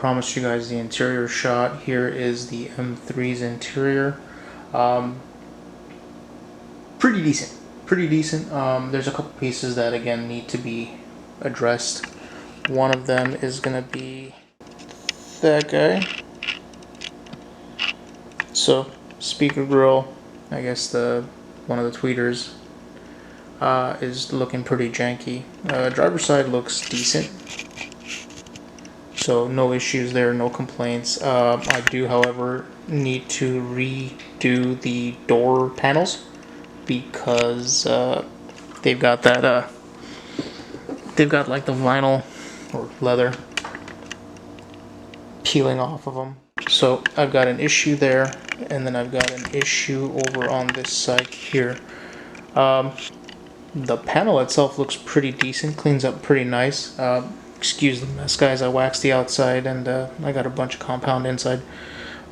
Promised you guys the interior shot. Here is the M3's interior. Pretty decent. Pretty decent. There's a couple pieces that again need to be addressed. One of them is gonna be that guy. So speaker grill, I guess the one of the tweeters is looking pretty janky. Driver's side looks decent. So no issues there, no complaints. I do, however, need to redo the door panels because they've got that. They've got like the vinyl or leather peeling off of them. So I've got an issue there, and then I've got an issue over on this side here. The panel itself looks pretty decent, cleans up pretty nice. Excuse the mess, guys. I waxed the outside and I got a bunch of compound inside.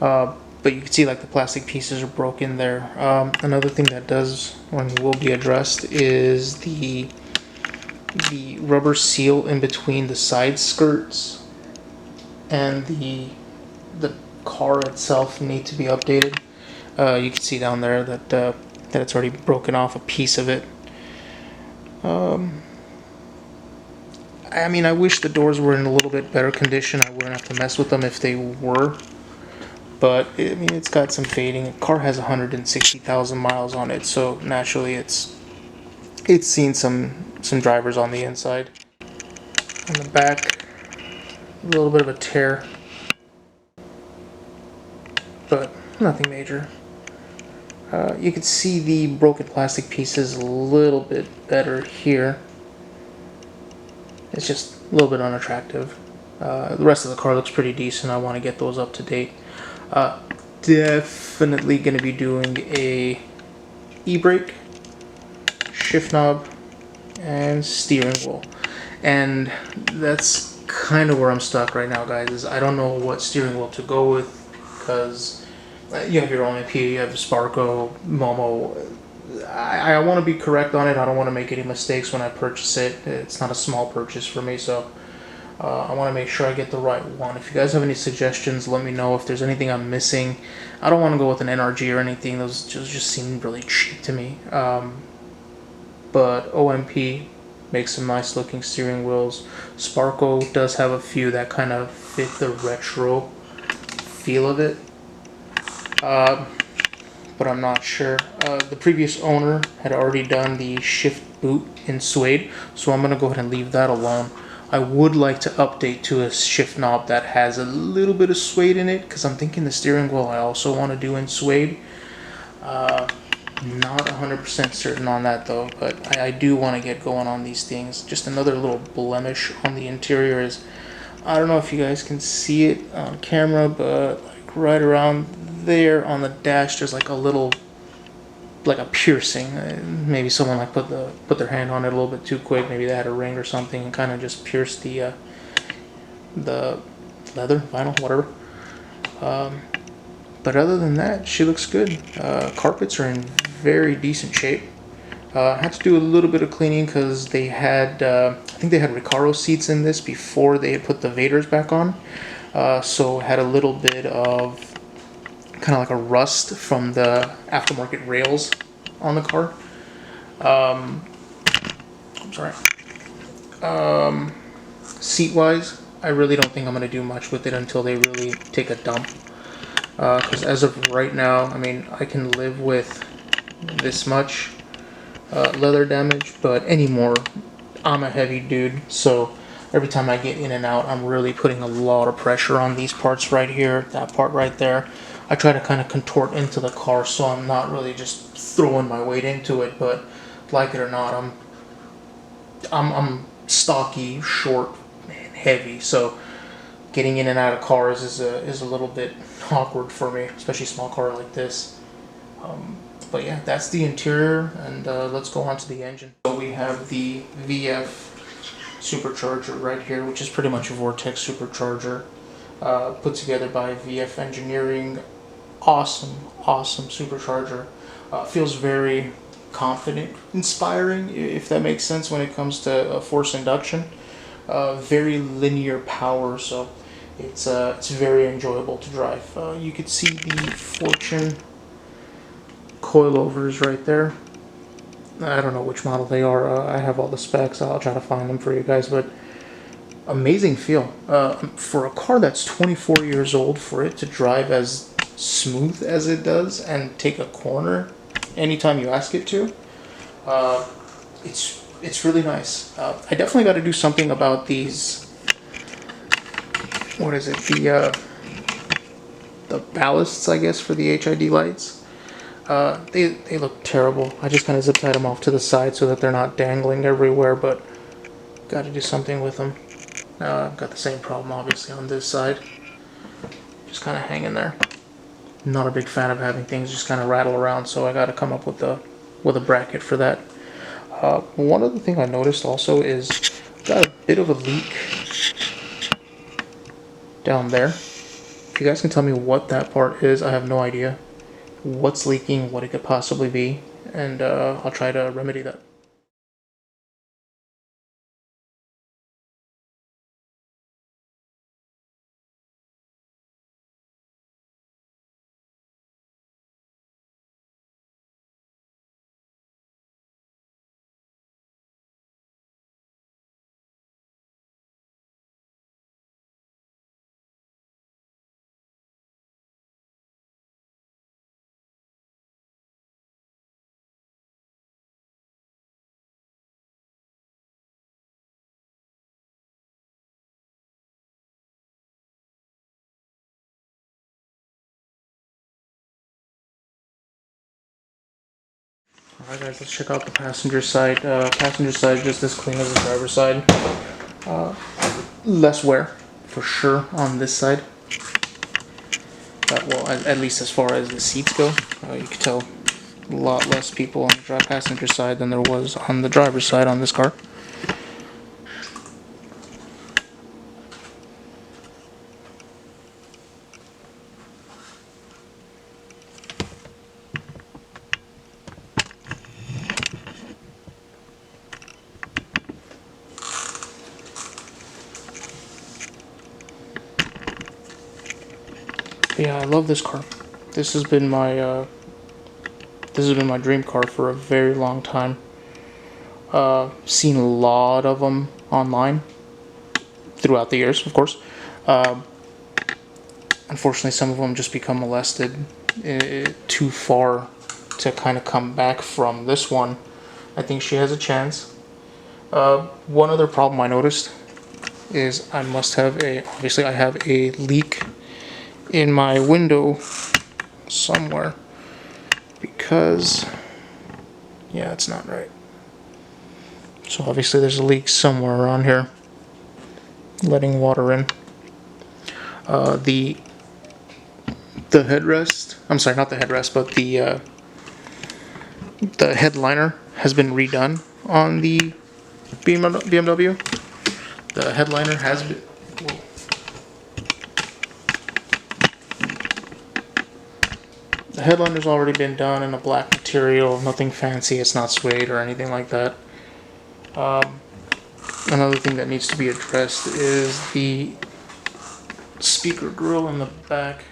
But you can see like the plastic pieces are broken there. Another thing that does and will be addressed is the rubber seal in between the side skirts and the car itself need to be updated. You can see down there that it's already broken off a piece of it. I mean, I wish the doors were in a little bit better condition. I wouldn't have to mess with them if they were. But, I mean, it's got some fading. The car has 160,000 miles on it, so naturally it's seen some drivers on the inside. On the back, a little bit of a tear. But nothing major. You can see the broken plastic pieces a little bit better here. It's just a little bit unattractive. The rest of the car looks pretty decent. I want to get those up to date. Definitely going to be doing a e-brake, shift knob, and steering wheel. And that's kind of where I'm stuck right now, guys. Is I don't know what steering wheel to go with because you have your own OMP, you have Sparco, Momo. I want to be correct on it. I don't want to make any mistakes when I purchase it. It's not a small purchase for me, so I want to make sure I get the right one. If you guys have any suggestions, let me know if there's anything I'm missing. I don't want to go with an NRG or anything. Those just seem really cheap to me. But OMP makes some nice looking steering wheels. Sparco does have a few that kind of fit the retro feel of it. But I'm not sure. The previous owner had already done the shift boot in suede, so I'm going to go ahead and leave that alone. I would like to update to a shift knob that has a little bit of suede in it, because I'm thinking the steering wheel I also want to do in suede. Not 100% certain on that though, but I do want to get going on these things. Just another little blemish on the interior is, I don't know if you guys can see it on camera, but like right around there on the dash there's like a little, like a piercing. Maybe someone like put their hand on it a little bit too quick. Maybe they had a ring or something and kind of just pierced the leather, vinyl, whatever. But other than that, she looks good. Carpets are in very decent shape. I had to do a little bit of cleaning because they had, I think they had Recaro seats in this before they had put the Vaders back on. So had a little bit of kind of like a rust from the aftermarket rails on the car. I'm sorry. Seat wise, I really don't think I'm going to do much with it until they really take a dump. Because as of right now, I mean, I can live with this much leather damage, but anymore, I'm a heavy dude, so every time I get in and out, I'm really putting a lot of pressure on these parts right here, that part right there. I try to kind of contort into the car so I'm not really just throwing my weight into it, but like it or not, I'm stocky, short, and heavy, so getting in and out of cars is a little bit awkward for me, especially a small car like this. But yeah, that's the interior, and let's go on to the engine. So we have the VF supercharger right here, which is pretty much a Vortex supercharger, put together by VF Engineering. Awesome supercharger. Feels very confident, inspiring, if that makes sense when it comes to force induction. Very linear power, so It's very enjoyable to drive. You could see the Fortune coilovers right there. I don't know which model they are. I have all the specs. I'll try to find them for you guys, but amazing feel. For a car that's 24 years old, for it to drive as smooth as it does and take a corner anytime you ask it to, it's really nice. I definitely got to do something about these. What is it? The ballasts, I guess, for the HID lights. They look terrible. I just kind of zip tied them off to the side so that they're not dangling everywhere, but got to do something with them. I've got the same problem, obviously, on this side. Just kind of hanging there. Not a big fan of having things just kind of rattle around, so I got to come up with a bracket for that. One other thing I noticed also is got a bit of a leak down there. If you guys can tell me what that part is, I have no idea what's leaking, what it could possibly be, and I'll try to remedy that. Alright guys, let's check out the passenger side. Passenger side just as clean as the driver's side. Less wear, for sure, on this side. Well, at least as far as the seats go. You can tell a lot less people on the passenger side than there was on the driver's side on this car. Yeah, I love this car. This has been my dream car for a very long time. Seen a lot of them online throughout the years, of course. Unfortunately, some of them just become molested too far to kind of come back from. This one, I think she has a chance. One other problem I noticed is I must have obviously I have a leak in my window somewhere, because yeah, it's not right. So obviously there's a leak somewhere around here letting water in. The headrest, I'm sorry, not the headrest, but the headliner has been redone on the BMW. The headliner has been, whoa. The headliner's already been done in a black material, nothing fancy, it's not suede or anything like that. Another thing that needs to be addressed is the speaker grill in the back.